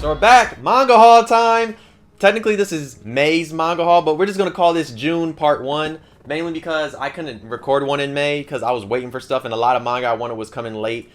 So we're back, manga haul time. Technically this is May's manga haul, but we're just gonna call this June part 1, mainly because I couldn't record one in May because I was waiting for stuff, and a lot of manga I wanted was coming like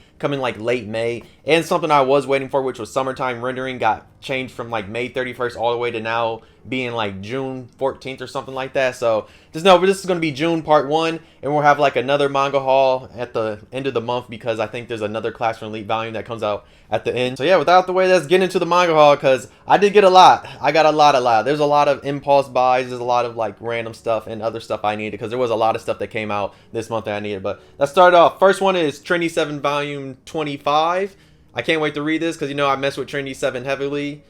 late May, and something I was waiting for, which was summertime rendering, got changed from like May 31st all the way to now being like June 14th or something like that. So just know this is going to be June part 1, and we'll have like another manga haul at the end of the month because I think there's another Classroom Elite volume that comes out at the end. So yeah, without the way, let's get into the manga haul because I did get a lot. I got a lot. There's a lot of impulse buys, there's a lot of like random stuff and other stuff I needed because there was a lot of stuff that came out this month that I needed. But let's start off. First one is Trinity 7 volume 25. I can't wait to read this because you know I mess with Trinity 7 heavily.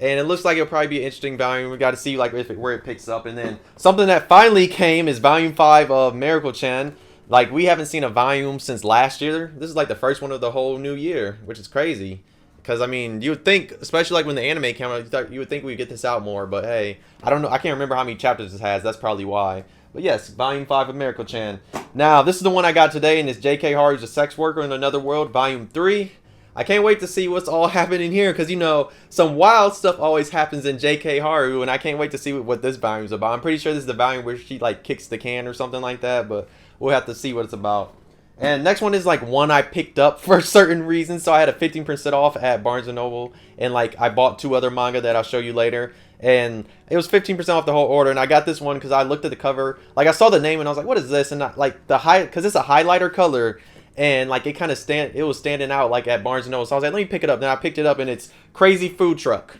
And it looks like it'll probably be an interesting volume. We got to see like where it picks up. And then something that finally came is volume 5 of Mieruko-chan. Like, we haven't seen a volume since last year. This is like the first one of the whole new year, which is crazy. Because, I mean, you would think, especially like when the anime came out, you would think we'd get this out more. But hey, I don't know. I can't remember how many chapters this has. That's probably why. But yes, volume 5 of Mieruko-chan. Now, this is the one I got today, and it's J.K. Haru's A Sex Worker in Another World, volume 3. I can't wait to see what's all happening here because, you know, some wild stuff always happens in J.K. Haru, and I can't wait to see what this volume's about. I'm pretty sure this is the volume where she, like, kicks the can or something like that, but we'll have to see what it's about. And next one is, like, one I picked up for certain reasons, so I had a 15% off at Barnes & Noble, and, like, I bought 2 other manga that I'll show you later, and it was 15% off the whole order, and I got this one because I looked at the cover, like, I saw the name, and I was like, what is this? And, like, because it's a highlighter color, and like it was standing out like at Barnes & Noble. So I was like, let me pick it up. Then I picked it up and it's Crazy Food Truck.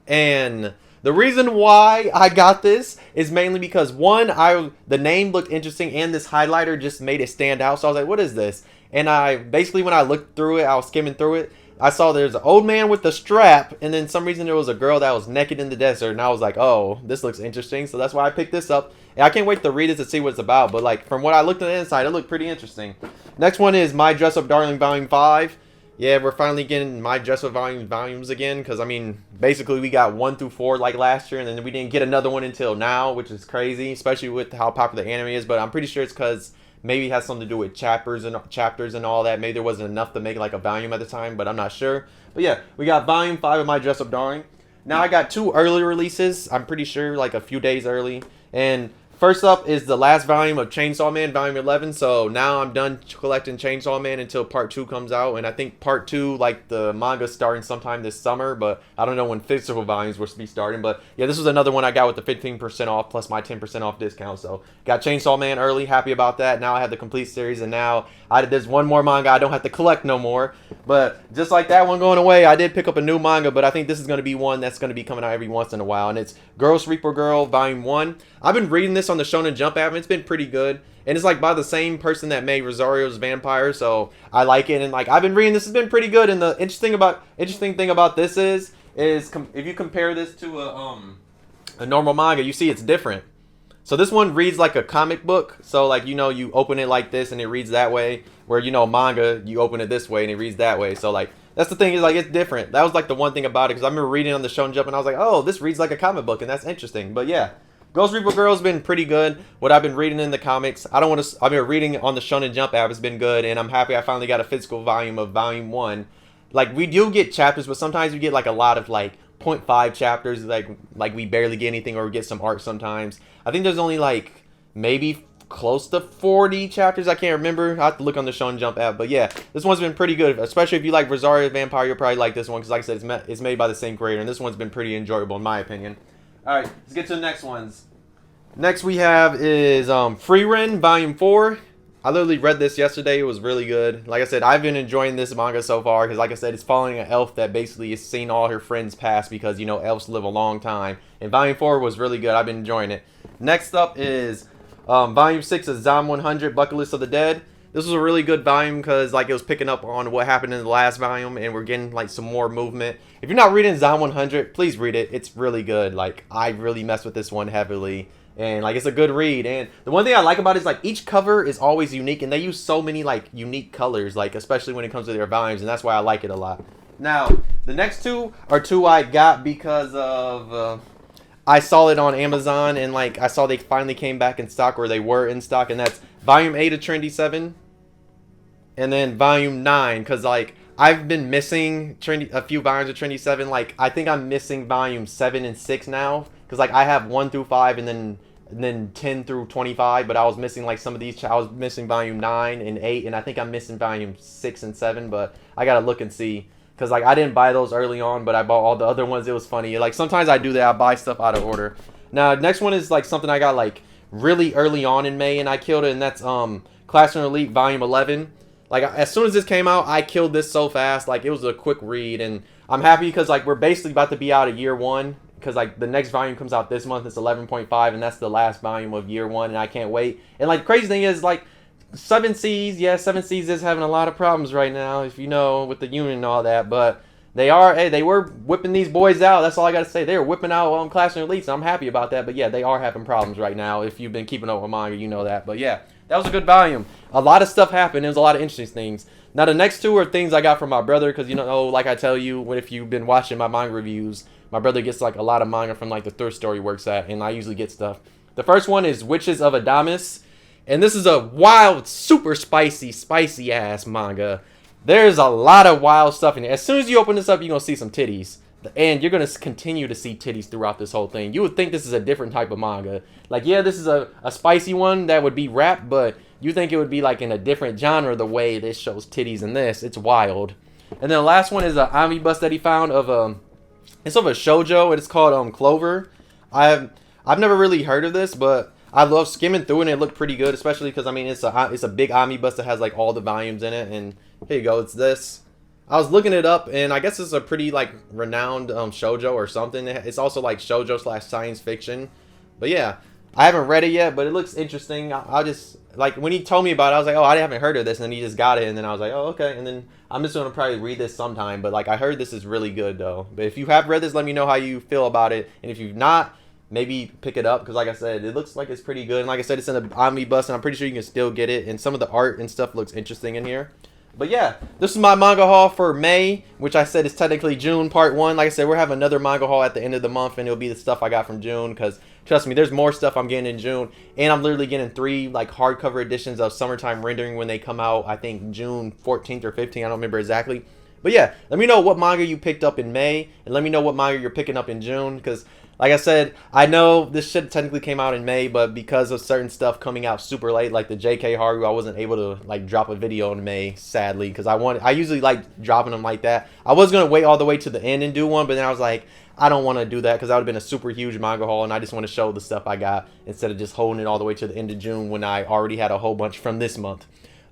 And the reason why I got this is mainly because one, the name looked interesting and this highlighter just made it stand out. So I was like, what is this? And I basically, when I looked through it, I was skimming through it. I saw there's an old man with the strap, and then some reason there was a girl that was naked in the desert, and I was like, oh, this looks interesting, so that's why I picked this up. And I can't wait to read it to see what it's about, but like from what I looked at the inside, it looked pretty interesting. Next one is My Dress Up Darling Volume 5. Yeah, we're finally getting My Dress Up volumes again, because I mean, basically we got 1 through 4 like last year, and then we didn't get another one until now, which is crazy, especially with how popular the anime is, but I'm pretty sure it's because maybe it has something to do with chapters and all that. Maybe there wasn't enough to make like a volume at the time, but I'm not sure. But yeah, we got volume 5 of My Dress Up Darling. Now I got 2 early releases. I'm pretty sure like a few days early. And first up is the last volume of Chainsaw Man, volume 11. So now I'm done collecting Chainsaw Man until part 2 comes out. And I think part 2, like the manga's starting sometime this summer, but I don't know when physical volumes will be starting. But yeah, this was another one I got with the 15% off plus my 10% off discount. So got Chainsaw Man early, happy about that. Now I have the complete series, and now there's one more manga I don't have to collect no more. But just like that one going away, I did pick up a new manga, but I think this is going to be one that's going to be coming out every once in a while, and it's Girls Reaper Girl volume 1. I've been reading this on the Shonen Jump app, and it's been pretty good. And it's like by the same person that made Rosario's Vampire, so I like it. And like I've been reading this, has been pretty good. And the interesting thing about this is if you compare this to a normal manga, you see it's different. So this one reads like a comic book. So like, you know, you open it like this and it reads that way. Where, you know, manga, you open it this way and it reads that way. So like, that's the thing, is like it's different. That was like the one thing about it, because I remember reading on the Shonen Jump and I was like, oh, this reads like a comic book, and that's interesting. But yeah, Ghost Reaper Girl's been pretty good. What I've been reading in the comics, I've been reading on the Shonen Jump app, has been good, and I'm happy I finally got a physical volume of volume 1. Like, we do get chapters, but sometimes we get like a lot of like 0.5 chapters, like we barely get anything, or we get some art sometimes. I think there's only like maybe close to 40 chapters. I can't remember. I have to look on the Shonen Jump app. But yeah, this one's been pretty good, especially if you like Rosario Vampire. You'll probably like this one because, like I said, it's made by the same creator, and this one's been pretty enjoyable in my opinion. All right, let's get to the next ones. Next we have is Frieren volume 4. I literally read this yesterday. It was really good. Like I said, I've been enjoying this manga so far because, like I said, it's following an elf that basically has seen all her friends pass because, you know, elves live a long time. And volume 4 was really good. I've been enjoying it. Next up is volume 6 of Zom 100, Bucket List of the Dead. This was a really good volume because like it was picking up on what happened in the last volume, and we're getting like some more movement. If you're not reading Zom 100, please read it. It's really good. Like, I really messed with this one heavily. And like, it's a good read. And the one thing I like about it is like each cover is always unique, and they use so many like unique colors, like especially when it comes to their volumes, and that's why I like it a lot. Now, the next 2 are 2 I got because of I saw it on Amazon, and like I saw they finally came back in stock, or they were in stock, and that's volume 8 of Trinity 7 and then volume 9, because like I've been missing a few volumes of Trinity 7. Like, I think I'm missing volume 7 and 6 now. Because, like, I have 1 through 5 and then 10 through 25. But I was missing, like, some of these. I was missing volume 9 and 8. And I think I'm missing volume 6 and 7. But I gotta look and see. Because, like, I didn't buy those early on. But I bought all the other ones. It was funny. Like, sometimes I do that. I buy stuff out of order. Now, next one is, like, something I got, like, really early on in May. And I killed it. And that's Classroom Elite volume 11. Like, as soon as this came out, I killed this so fast. Like, it was a quick read. And I'm happy because, like, we're basically about to be out of year 1. Because, like, the next volume comes out this month. It's 11.5. And that's the last volume of year 1. And I can't wait. And, like, the crazy thing is, like, 7Cs. Yeah, 7Cs is having a lot of problems right now. If you know, with the union and all that. But they are, hey, they were whipping these boys out. That's all I got to say. They were whipping out Classroom Elites. And I'm happy about that. But, yeah, they are having problems right now. If you've been keeping up with manga, you know that. But, yeah. That was a good volume. A lot of stuff happened. There was a lot of interesting things. Now, the next two are things I got from my brother. Because, you know, like I tell you, if you've been watching my manga reviews, my brother gets, like, a lot of manga from, like, the thrift store he works at. And I usually get stuff. The first one is Witches of Adamus. And this is a wild, super spicy-ass manga. There's a lot of wild stuff in it. As soon as you open this up, you're going to see some titties. And you're going to continue to see titties throughout this whole thing. You would think this is a different type of manga. Like, yeah, this is a spicy one that would be rap, but you think it would be, like, in a different genre the way this shows titties in this. It's wild. And then the last one is an omnibus that he found of it's of a shoujo, and it's called Clover. I've never really heard of this, but I love skimming through it, and it looked pretty good, especially because, I mean, it's a big omnibus that has, like, all the volumes in it. And here you go, it's this. I was looking it up, and I guess it's a pretty, like, renowned shoujo or something. It's also, like, shoujo / science fiction. But, yeah, I haven't read it yet, but it looks interesting. I'll just, like, when he told me about it, I was like, oh, I haven't heard of this. And then he just got it, and then I was like, oh, okay. And then I'm just going to probably read this sometime. But, like, I heard this is really good, though. But if you have read this, let me know how you feel about it. And if you've not, maybe pick it up. Because, like I said, it looks like it's pretty good. And, like I said, it's in an omnibus, and I'm pretty sure you can still get it. And some of the art and stuff looks interesting in here. But yeah, this is my manga haul for May, which I said is technically June part 1. Like I said, we're having another manga haul at the end of the month, and it'll be the stuff I got from June, because trust me, there's more stuff I'm getting in June. And I'm literally getting 3 like hardcover editions of Summertime Rendering when they come out, I think June 14th or 15th, I don't remember exactly. But yeah, let me know what manga you picked up in May, and let me know what manga you're picking up in June, because like I said, I know this shit technically came out in May, but because of certain stuff coming out super late, like the JK Haru, I wasn't able to like drop a video in May, sadly, because I usually like dropping them like that. I was gonna wait all the way to the end and do one, but then I was like, I don't want to do that because that would have been a super huge manga haul, and I just want to show the stuff I got instead of just holding it all the way to the end of June when I already had a whole bunch from this month.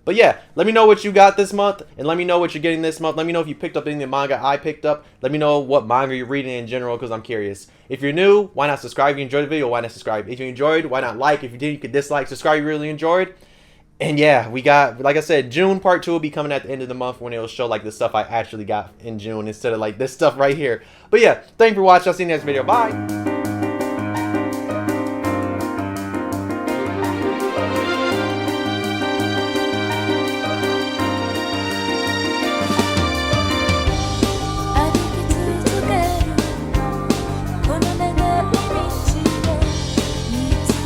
But yeah, let me know what you got this month, and let me know what you're getting this month. Let me know if you picked up any of the manga I picked up. Let me know what manga you're reading in general, because I'm curious. If you're new, why not subscribe? If you enjoyed the video, why not subscribe? If you enjoyed, why not like? If you did, you could dislike. Subscribe if you really enjoyed. And yeah, we got, like I said, June part 2 will be coming at the end of the month when it'll show like the stuff I actually got in June instead of like this stuff right here. But yeah, thank you for watching. I'll see you in the next video. Bye!